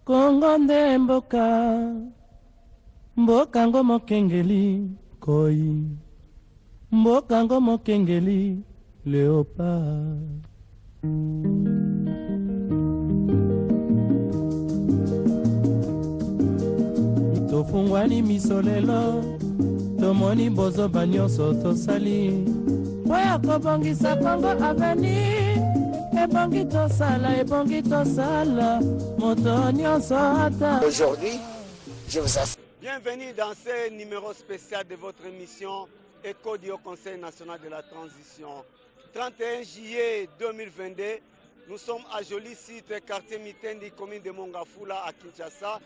Kongo nde mboka, mboka ngo mokengeli koi, mboka ngo mokengeli léopard. Tofungwani misolelo, tomoni bozoba nyonso tosali, oya kobongisa Kongo aveni. Aujourd'hui, je vous assure. Bienvenue dans ce numéro spécial de votre émission Écho du Haut Conseil national de la transition. 31 juillet 2022, nous sommes à joli site quartier Mitendi, commune de Mongafula à Kinshasa,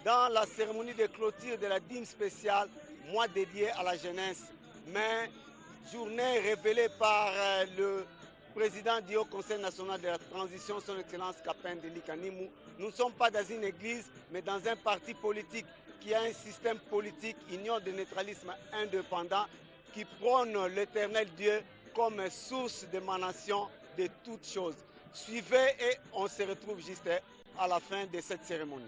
dans la cérémonie de clôture de la dîme spéciale, mois dédié à la jeunesse. Mais journée révélée par le président du Haut Conseil national de la transition, son Excellence Kapin Deli Kanimou. Nous ne sommes pas dans une église, mais dans un parti politique qui a un système politique, union de neutralisme indépendant, qui prône l'éternel Dieu comme source d'émanation de toutes choses. Suivez et on se retrouve juste à la fin de cette cérémonie.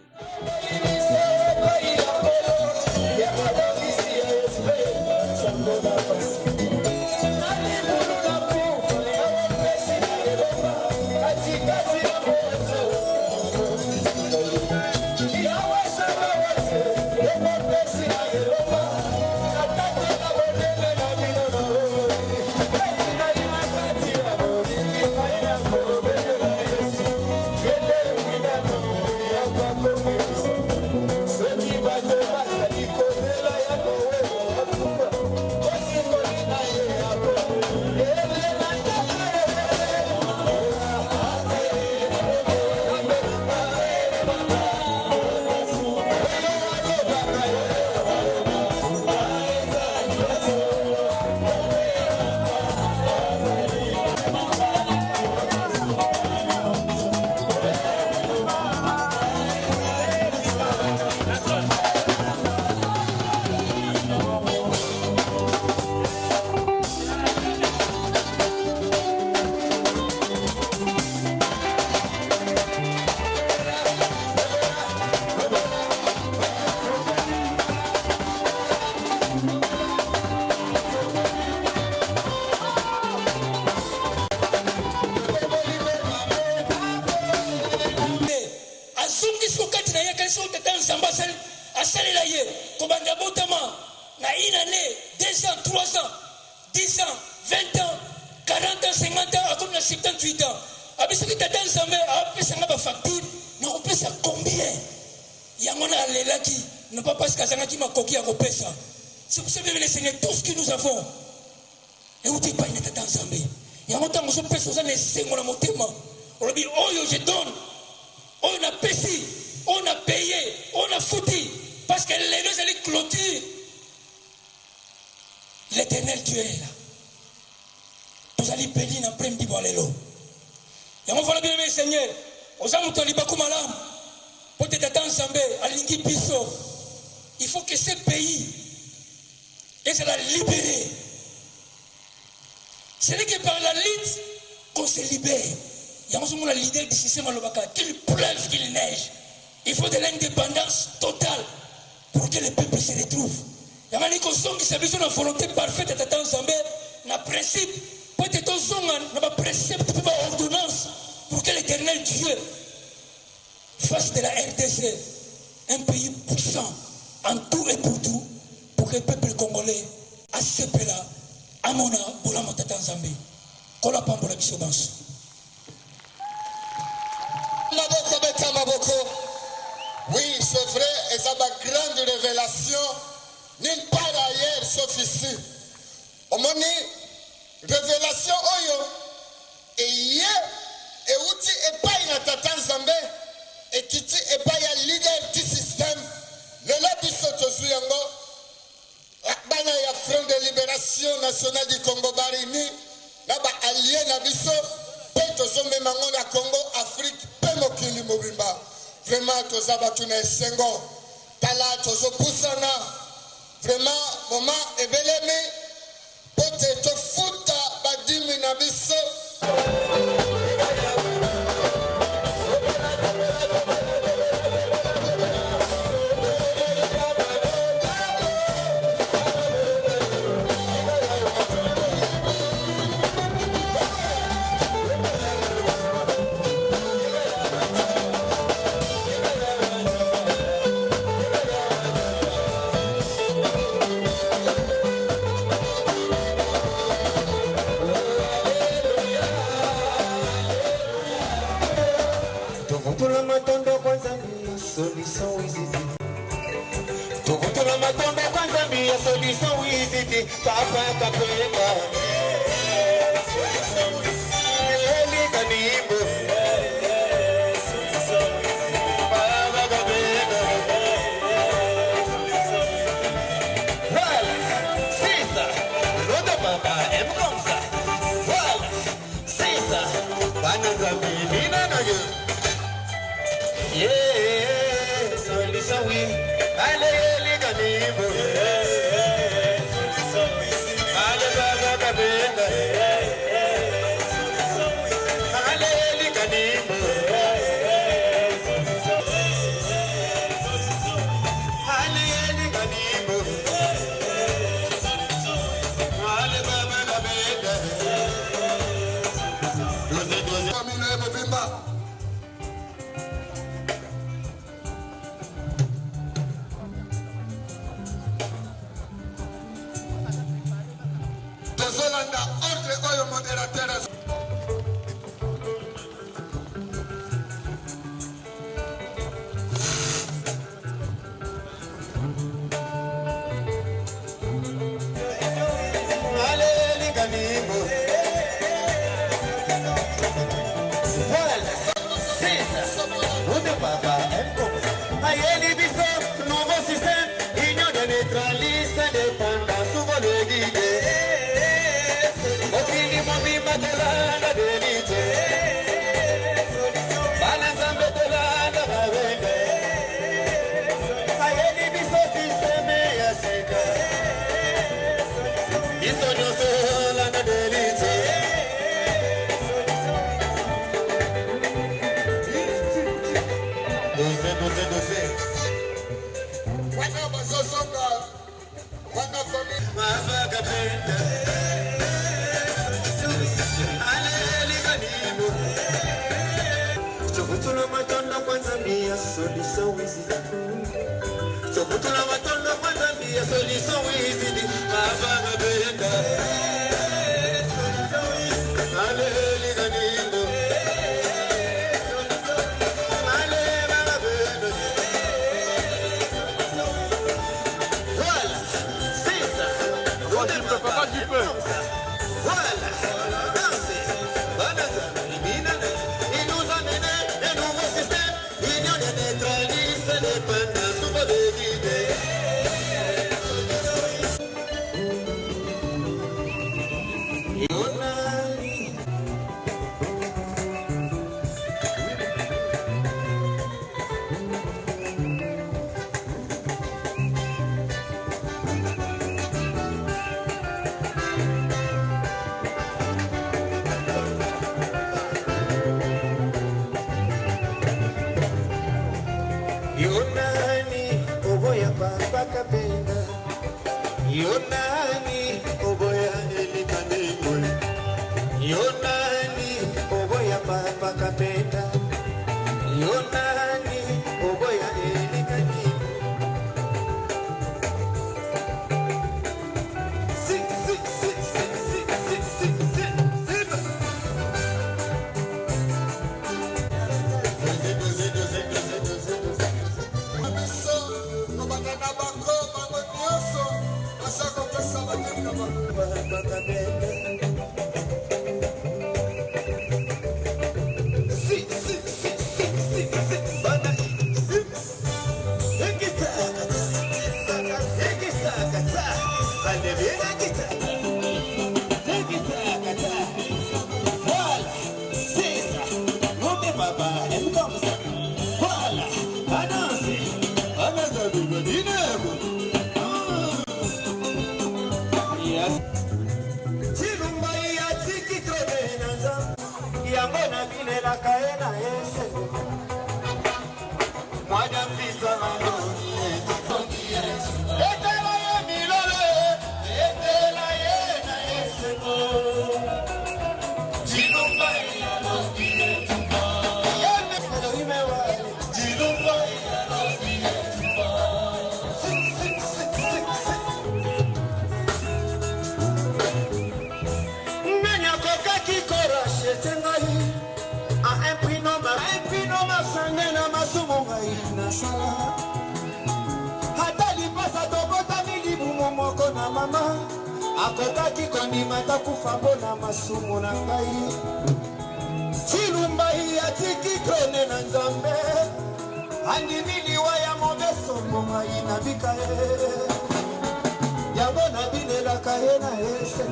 C'est pour ça que les Seigneurs, tout ce que nous avons, et vous dites pas une tata ensemble. Il y a longtemps que je peux faire des Seigneurs mon thème. On dit, oh, je donne, on a payé, on a payé, on a foutu, parce que les deux allaient clôturer. L'éternel Dieu est là. Vous allez payer dans plein de boileau. Et on va bien, mes Seigneurs, on s'en moute à l'Ibakumalam, pour te tata ensemble, à l'Ingi Piso. Il faut que ce pays et c'est la libérer. Ce n'est que par la lutte qu'on se libère. Il y a un leader du système Alobaka, qu'il pleuve, qu'il neige. Il faut de l'indépendance totale pour que le peuple se retrouve. Il y a un qui s'habille sur la volonté parfaite de ensemble, dans le principe, peut-être dans le précepte, dans l'ordonnance, pour que l'éternel Dieu fasse de la RDC un pays puissant. En tout et pour tout, pour que le peuple congolais accepte là, Amona, Boula Matata Nzambe, Kola Pambola Bisobans. Maboko Beta Maboko, oui, c'est vrai, et ça ma grande révélation, nulle part ailleurs sauf ici. Au moment révélation Oyo, et hier, et outi et pas une Tata Nzambe, et qui dit et pas un leader du système. Le labiso tosuyango, bana ya Front de Libération Nationale du Congo Barimi, naba allié nabiso, peto zombe mango na Congo, Afrique, pemokili mobimba. Vraiment tozaba tuna esengo, tala tozo pusana, vraiment moment ebelemi, pote to futa badimi nabiso. kwanza mbia solution wiziti. Tukutula matondo kwanza mbia solution wiziti. Papa kapenda Eli kanimbo Papa kapenda Voilà, c'est ça. L'autre papa aime comme ça. Voilà, c'est ça. Yeah, solution oui. Allez, les canibaux. Allez, baba kabenda. Allez, les canibaux. Allez, les canibaux. Allez, baba kabenda. Tozolanda ordre oyo modérateur. Allez, les canibaux. Voilà, c'est ça. Notre papa aime comme ça. Aïe, les bisous, nouveau système. Union de neutralistes, indépendants, souvent le guide. Opini mobi matalana delite. Banazambe telana bavende. Aïe, les bisous, système ya sika. Isonyo solana delite. Doze. Wana bazosonga. Wana famille. Papa kapenda. Allez, kanimo. Chokutula matondo kwanza mbia solution wizidi. Chokutula matondo kwanza mbia solution wizidi. Papa kapenda. Allez, kanimo. Allez, baba kapenda. Voilà, c'est ça. Quand tu peux, papa, tu peux. Voilà, dansez. Banazana, Ibinane. Il nous a mené un nouveau système. Union des neutralistes, indépendants, souvent le guide. Yonani, oboya papa kapenda. Yonani, oboya elikanimo. Yonani, oboya papa kapenda. Yonani, oboya elikanimo. Si. Masumo nasala ata lipasa tobotami libumu moko na mama akokaki kondima takufa mpona masumu na ngai chilumbai atiki krone na nzambe andimi liwa ya mobeso mbongai na bika ye yango nabinelaka ye na ese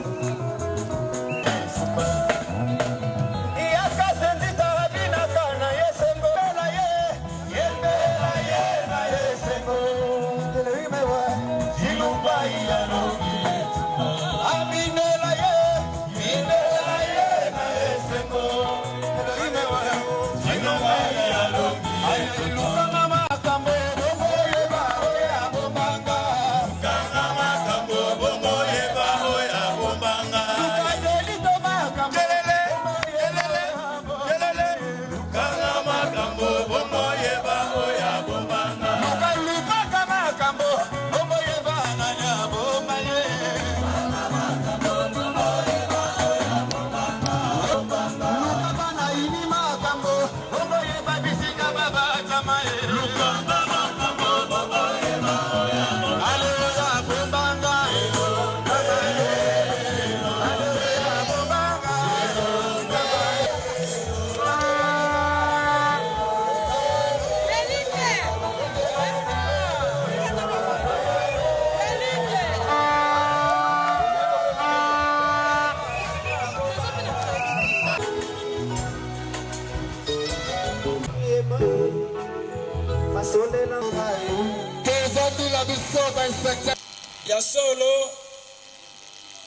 Ya solo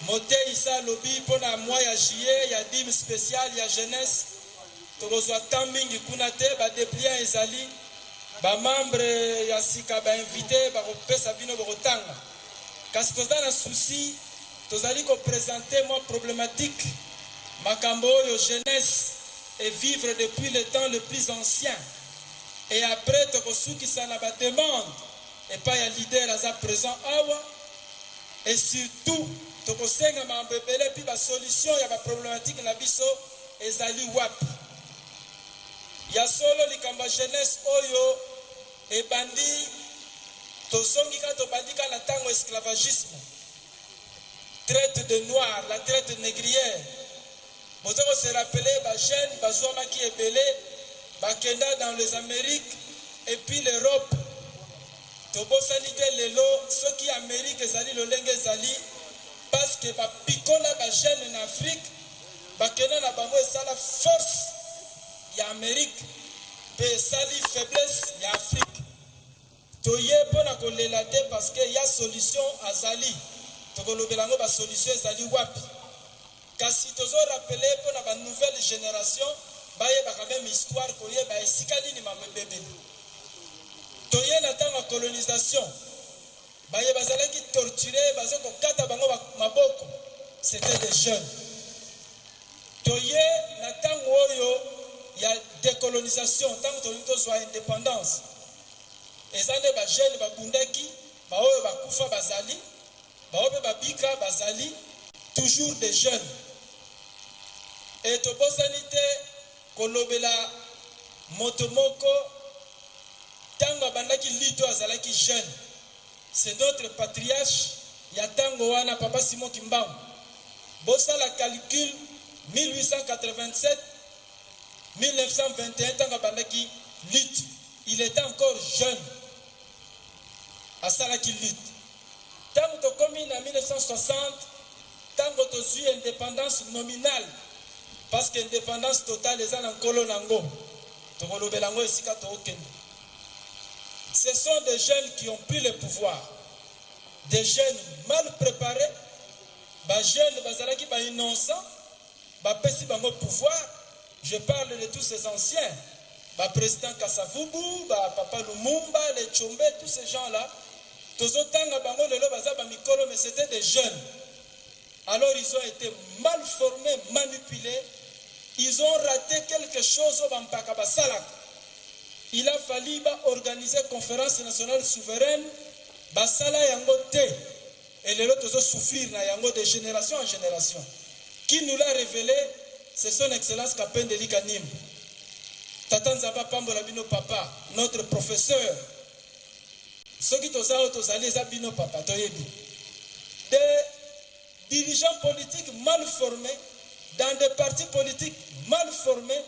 mote isa lobi pona mois ya juillet ya dîme spécial ya jeunesse tokozwa temps mingi kuna te ba dépliant ezali ba membre ya sika ba invité ba kopesa bino bokotanga kasi toza na souci tozali ko présenter moi problématique makambo oyo jeunesse et vivre depuis le temps le plus ancien et après tokosukisa na ba demande et pas ya leader aza présent awa et surtout tokosenga mambo ebele puis ba solution ya ba problématique na biso ezali wapi ya solo likamba jeunesse oyo ebandi tozongika tobandika na tango esclavagisme traite de noir la traite négrière mozoko se rappeler ba jeune bazwamaki ebele bakenda dans les Amériques et puis l'Europe tobosani te lelo soki Amérique ezali lolenge ezali parce que bapikola ba jeune na Afrique bakenda na bango esala force ya Amérique pe esali faiblesse ya Afrique toye mpona kolela te parce que ya solution azali tokolobela yango ba solution ezali wapi kasi tozo rappeler mpona ba nouvelle génération bayebaka même histoire koyeba esika nini mambo ebebeli toye na ntango ya colonisation baye bazalaki torturé baza kokata bango maboko c'était des jeunes toye na ntango oyo ya décolonisation ntango tolingi tozwa indépendance eza nde bajeune babundaki baoyo bakufa bazali baoyo mpe babika bazali toujours des jeunes et tobosani te kolobela moto moko tango abandaki lito azalaki jeune c'est notre patriarche ya tango wana papa Simon Kimbangu bosala calcul 1887 1921 tango abandaki lutte il était encore jeune asalaki lutte tango tokomi na 1960 tango tozwi indépendance nominale parce que indépendance totale eza na nkolo nango tokolobela yango esika tookende. Ce sont des jeunes qui ont pris le pouvoir, des jeunes mal préparés, des jeunes bazalaki ba innocents, ba pesi bango pouvoir. Je parle de tous ces anciens, ba président Kasavubu, ba papa Lumumba, les Tchombe, tous ces gens-là. Tozotanga bango lelo bazaba mikolo, mais c'était des jeunes. Alors ils ont été mal formés, manipulés. Ils ont raté quelque chose au Bampaka Basalak. Il a fallu organiser une conférence nationale souveraine. Basala yango te. Et les autres souffrir na yango de génération en génération. Qui nous l'a révélé, c'est son excellence Kapende Likanim. Tata Nzamba pambola bino papa, notre professeur. Ceux qui tozali bino papa, toyebi. Des dirigeants politiques mal formés, dans des partis politiques mal formés,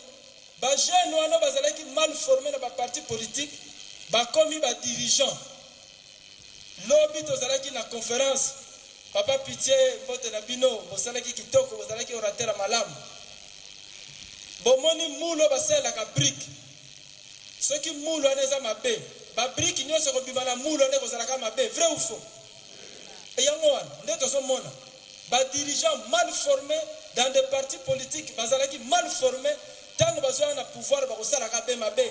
ba jeunes wana bazalaki mal formés dans ba parti politique, ba komi ba dirigeants. Lobi tozalaki na conférence, papa pitié mbote na bino, bozalaki kitoko, bozalaki orateur malamu. Bomoni mulo basela ka brique. Ceux qui mulo aneza mabe, ba brique nyonso ko bimana mulo ne kozalaka mabe, vrai ou faux? Et yango wana, ndeto so mona. Ba dirigeants mal formés dans des partis politiques, bazalaki mal formés, tant que besoin na pouvoir ba kosalaka be mabe.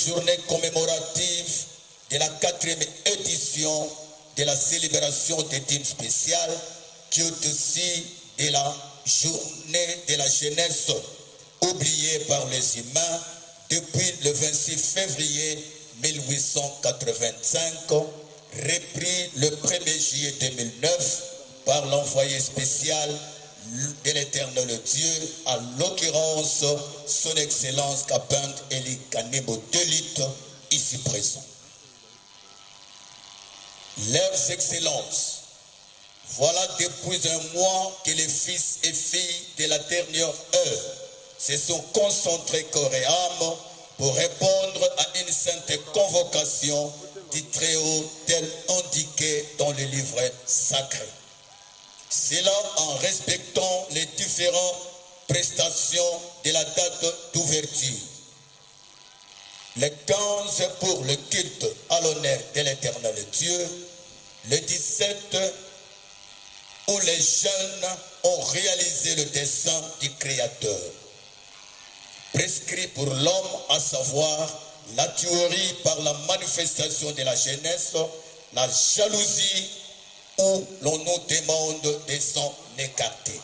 Journée commémorative de la 4e édition de la célébration des dîmes spéciales, qui est aussi de la journée de la jeunesse oubliée par les humains depuis le 26 février 1885, repris le 1er juillet 2009 par l'envoyé spécial de l'Éternel Dieu, à l'occurrence son Excellence Kapang Eli Kanebo Delit, ici présent. Leurs Excellences, voilà depuis un mois que les fils et filles de la dernière heure se sont concentrés corps et âme pour répondre à une sainte convocation du Très-Haut tel indiqué dans le livret sacré. Cela en respectant les différentes prestations de la date d'ouverture. Le 15 pour le culte à l'honneur de l'Éternel Dieu, le 17 où les jeunes ont réalisé le dessein du Créateur, prescrit pour l'homme, à savoir la tuerie par la manifestation de la jeunesse, la jalousie, où l'on nous demande de s'en écarter.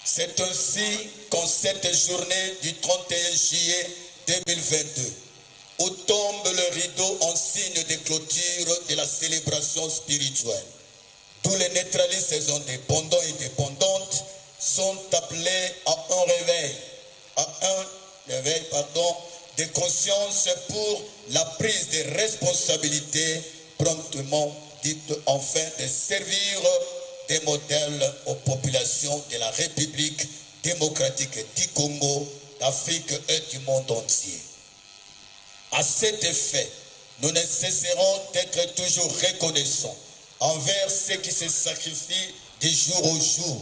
C'est ainsi qu'en cette journée du 31 juillet 2022, où tombe le rideau en signe de clôture de la célébration spirituelle, tous les neutralistes indépendants et dépendantes sont appelés à un réveil de conscience pour la prise de responsabilité promptement dite enfin de servir des modèles aux populations de la République démocratique du Congo, d'Afrique et du monde entier. À cet effet, nous ne cesserons d'être toujours reconnaissants envers ceux qui se sacrifient de jour au jour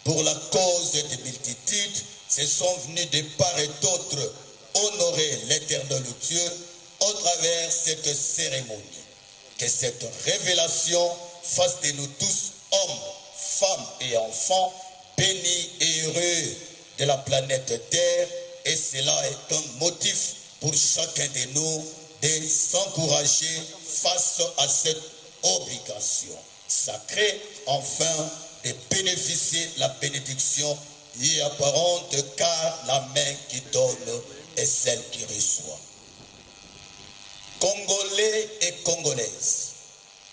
pour la cause des multitudes, se sont venus de part et d'autre honorer l'Éternel Dieu au travers de cette cérémonie. Que cette révélation fasse de nous tous, hommes, femmes et enfants, bénis et heureux de la planète Terre, et cela est un motif pour chacun de nous de s'encourager face à cette obligation sacrée, enfin de bénéficier la bénédiction y apparente, car la main qui donne est celle qui reçoit. Congolais et Congolaises,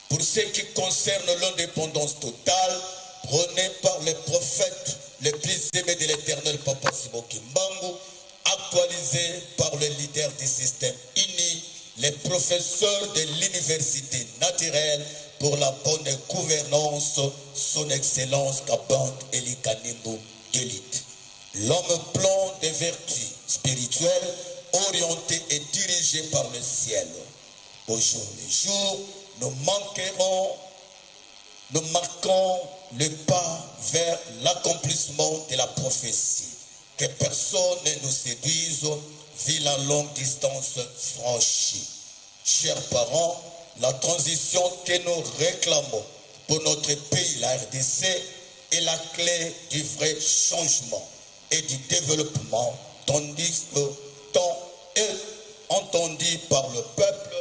pour ce qui concerne l'indépendance totale, prônée par les prophètes les plus aimés de l'Éternel, Papa Simoki Mbangu, actualisée par le leader du système uni, les professeurs de l'université naturelle pour la bonne gouvernance, son Excellence Kapang Eli Kanebo Delit. L'homme plein de vertus spirituelles, orienté et dirigé par le ciel. Au jour le jour, nous marquons le pas vers l'accomplissement de la prophétie. Que personne ne nous séduise vu la longue distance franchie. chers parents, la transition que nous réclamons pour notre pays, la RDC, est la clé du vrai changement et du développement, tandis que tant est entendu par le peuple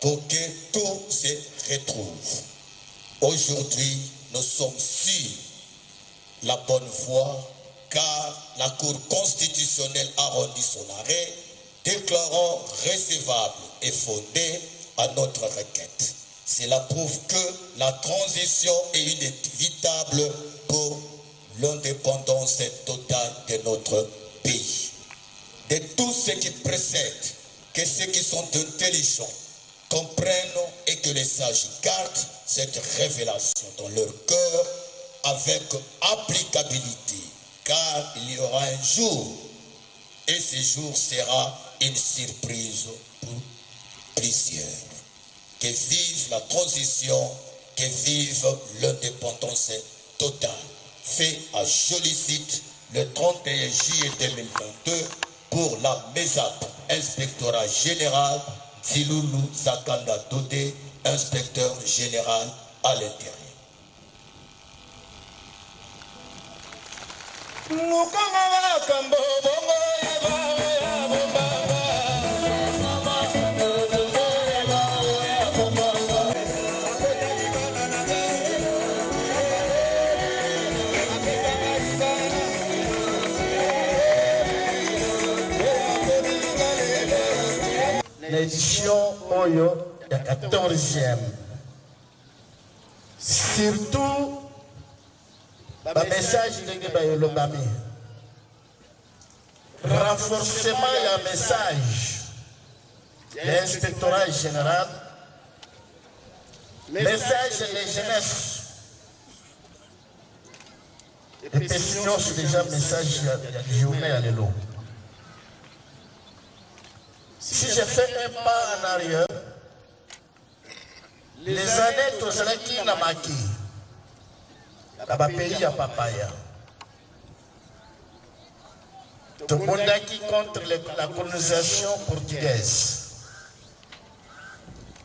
pour que tout se retrouve. Aujourd'hui, nous sommes sur la bonne voie car la Cour constitutionnelle a rendu son arrêt déclarant recevable et fondé à notre requête. Cela prouve que la transition est inévitable pour l'indépendance totale de notre pays. De tout ce qui précède, que ceux qui sont intelligents comprennent et que les sages gardent cette révélation dans leur cœur avec applicabilité, car il y aura un jour, et ce jour sera une surprise pour plusieurs. Que vive la transition, que vive l'indépendance totale. Fait à Joli Site le 31 juillet 2022 pour la MESAP, inspectorat général Ziloulou Zakanda Dodé, inspecteur général à l'intérieur. L'édition Oyo, la 14e. Surtout, le message de l'Obami. Renforcement du message de l'inspectorat général, message de jeunesse. Et question sur déjà message de journée à l'élo. Si je fais un pas en arrière, les années Tozalaki Namaki, la pays à Papaya, Tobondaki contre la colonisation portugaise,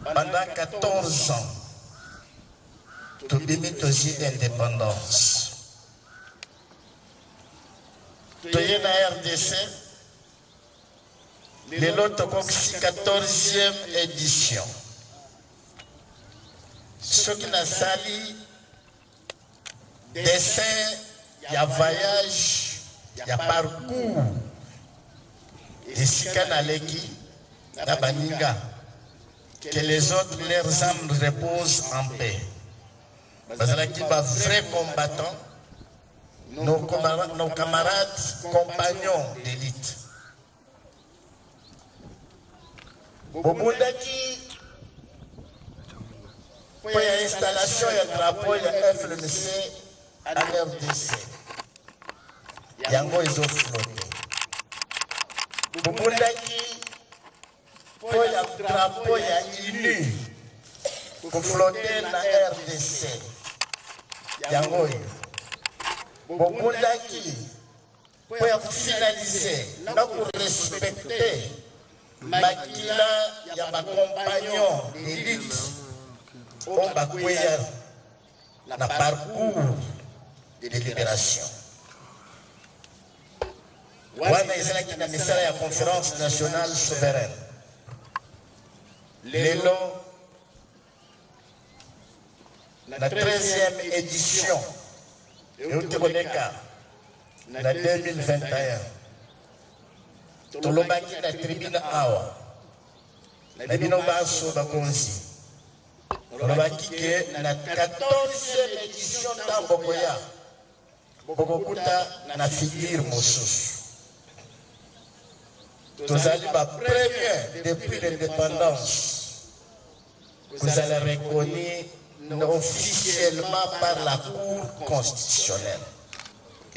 pendant 14 ans, Tobimi Tozi d'indépendance. Toye na RDC, les lots 14e édition. Ce qui n'a sali dessin, il y a voyage, il y a parcours. Et si Kanaleki, la Baninga, que les autres, leurs âmes reposent en paix. Parce qu'il y a vrais combattants, nos camarades, compagnons d'élite. Bobondaki, pour l'installation et le drapeau de FLMC à l'RDC. Yango ils ont flotté. Bobondaki, pour le drapeau de l'INU, pour flotter la RDC. Yango Bobondaki, pour finaliser, pour respecter. Makila, il y a ma compagnon d'élite, on va courir le parcours de libération. Wana ezala qui n'a message à la conférence nationale souveraine. L'élo, la 13e édition, et au Tiboneka, la 2021. Tolobaki na tribune awa na bino baso bakonzi tolobaki ke na 14e édition tambokoya bokokuta na figure mosusu tozali ba premier depuis l'indépendance vous allez reconnu officiellement par la Cour constitutionnelle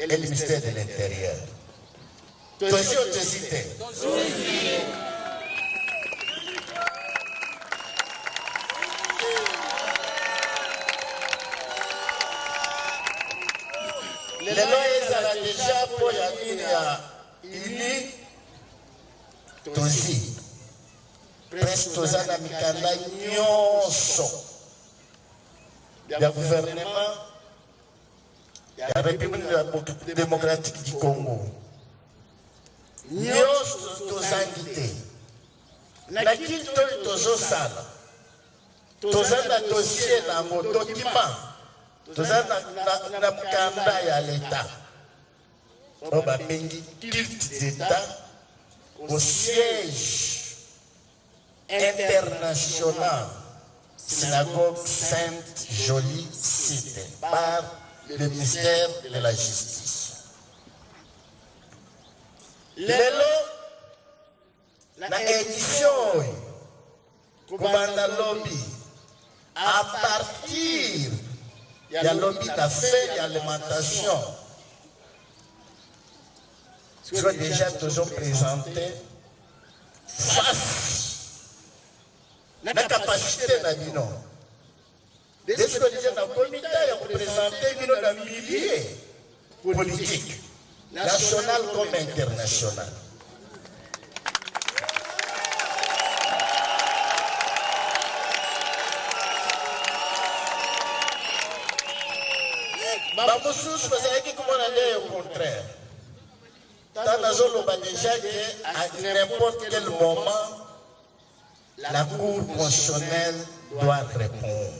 et le ministère de l'Intérieur. Tozi ou tozite? Les lois ezala déjà pour ya nini ya ini Tozi. presque toza na mikanda nyonso ya gouvernement ya République démocratique du Congo. Nyonso tozangi te na kili toyo tozosala toza na dossier nango document toza na mkanda ya leta oyo babengi culte d'état au siège international synagogue Sainte Jolie cité par le ministère de la Justice. Lelo na édition oyo kubanda lobby à partir ya lobby d'affaires et alimentation soit déjà toujours présenté face la capacité na bino desko déjà na comité ya représenter bino na milieu politique national comme international. Bamosusu bazalaki komona nde au contraire. Tant nazoloba déjà que à n'importe quel moment la Cour constitutionnelle doit répondre.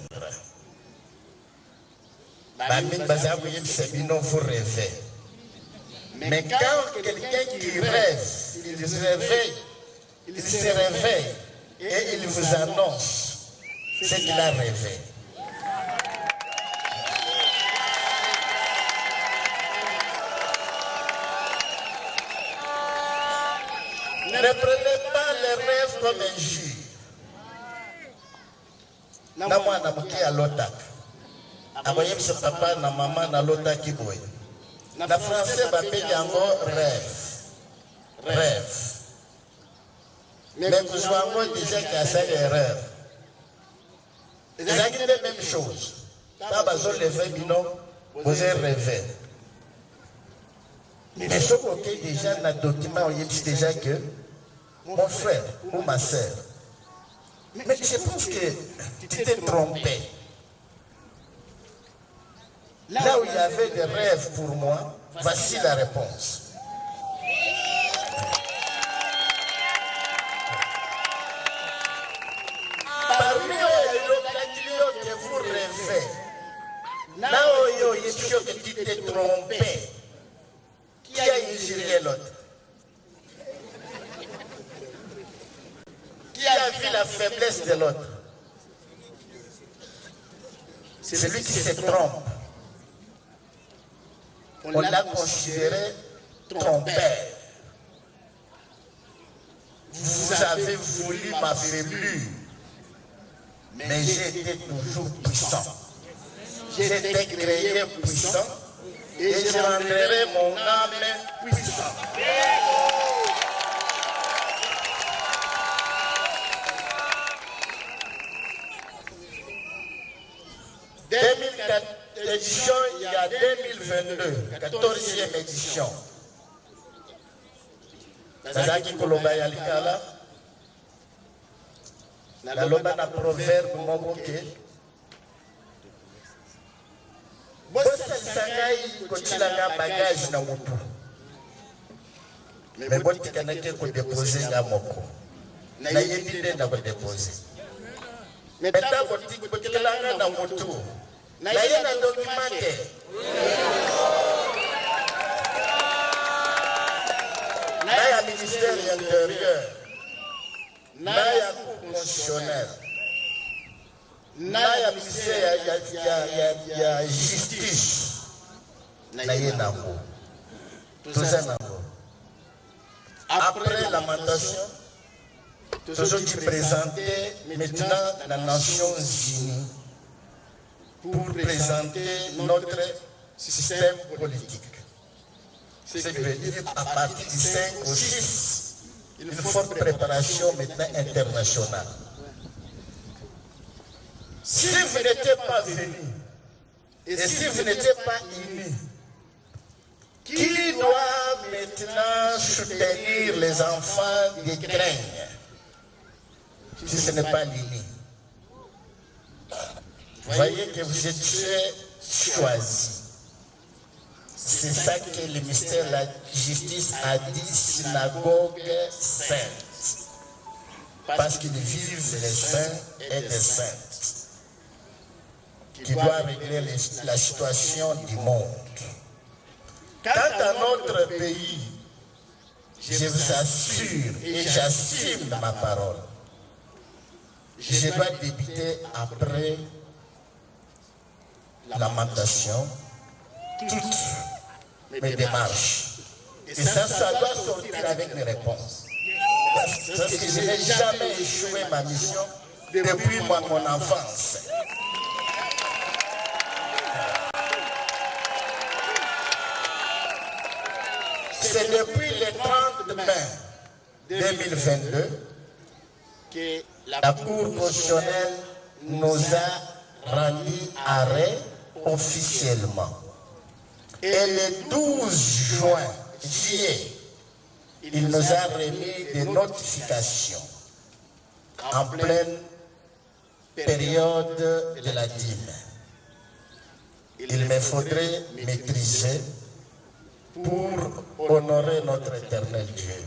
Bamine bazalaki koyebisa bino vous rêvez. Mais quand quelqu'un qui rêve, il se réveille et il vous annonce ce qu'il a rêvé. Ne prenez pas les rêves comme injure. Na mwana moke alotaka. Akoyebisa papa na mama na lotaki boye. Na français babengi yango rêve. Rêve. Mais kozwa yango déjà kasa erreur. Ezalaki la même chose. Ta bazoleve bino vous avez rêvé. Mais ce côté déjà dans le document, on dit déjà que mon frère ou ma soeur. Mais je pense que tu t'es trompé. Là où il y avait des rêves pour moi, voici la réponse. Parmi eux, que vous rêvez, là où il y a que tu t'es trompé, qui a injurié l'autre? Qui a vu la faiblesse de l'autre? C'est celui qui se trompe. On l'a considéré trompeur. Vous avez voulu m'affaiblir, mais j'ai été toujours puissant. J'ai été créé puissant et je rendrai mon âme puissante. Édition, il y a 2022, 14e édition. Zazaki Koloba Yalikala, la loba na proverbe moboke. Bosa sangai kochilanga bagage na mutu. Mais boti kanake ko déposer nga moko. Na yebinde na ko déposer. Mais ta boti kochilanga na mutu. Na yena documenté. Na ya ministère de l'Intérieur. Na ya Cour constitutionnelle. Na ya ministère ya justice. Na yena ko. Tout ça nango. Après lamentation, tout ce qui présenté maintenant la Nations Unies pour présenter notre système politique. Ce qui veut dire à partir du 5 au 6, une forte préparation maintenant internationale. Si vous n'étiez pas venus, et si vous n'étiez pas unis, qui doit maintenant soutenir les enfants d'Ukraine? si ce n'est pas Lini. Voyez que vous êtes choisis. C'est ça que le ministère de la Justice a dit, synagogue sainte. Parce qu'ils vivent les saints et des saintes, qui doivent régler la situation du monde. Quant à notre pays, je vous assure et j'assume ma parole. Je dois débuter après lamentation toutes mes démarches. Et ça doit sortir avec mes réponses. Parce que je n'ai jamais échoué ma mission depuis mon enfance. C'est depuis le 30 mai 2022 que la Cour constitutionnelle nous a rendu arrêt officiellement. Et le 12 juillet, il nous a remis des notifications en pleine période de la dîme. Il me faudrait maîtriser pour honorer notre éternel Dieu.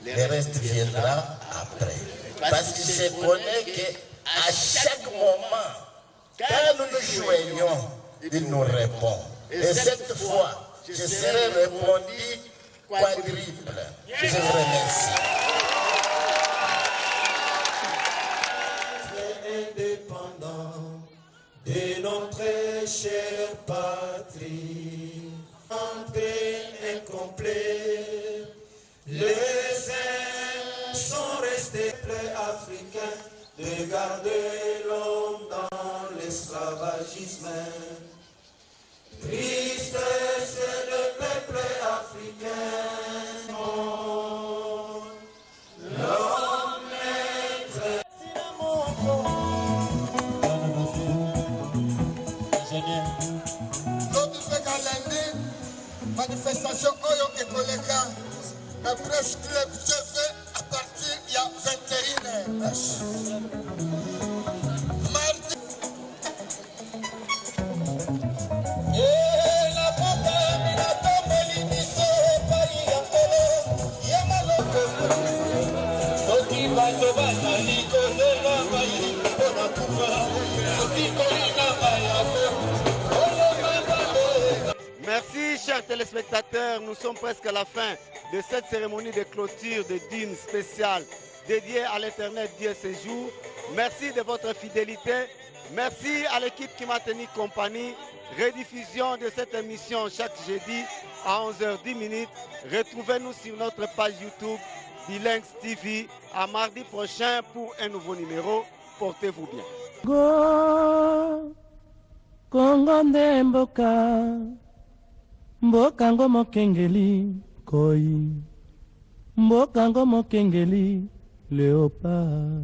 Le reste viendra après. Parce que je connais qu'à chaque moment, quand nous nous joignons, il nous répond. Et cette fois, je serai répondu quadruple. Je vous remercie. Indépendant de notre chère patrie, entrée incomplet, les uns sont restés peuples africains de garder l'homme dans l'esclavagisme. Tristesse de peuple africain, l'homme est très... Manifestation Oyo et Koleka, la presse club se fait à partir il y a 21 h. Mardi. Merci chers téléspectateurs, nous sommes presque à la fin de cette cérémonie de clôture de dîme spéciale dédiée à l'Éternel Dieu ce jour. Merci de votre fidélité, merci à l'équipe qui m'a tenu compagnie. Rediffusion de cette émission chaque jeudi à 11h10. Retrouvez-nous sur notre page YouTube Bilinx TV à mardi prochain pour un nouveau numéro. Portez-vous bien. Go Kongo nde mboka mboka ngo mokengeli koi mboka ngo mokengeli léopard.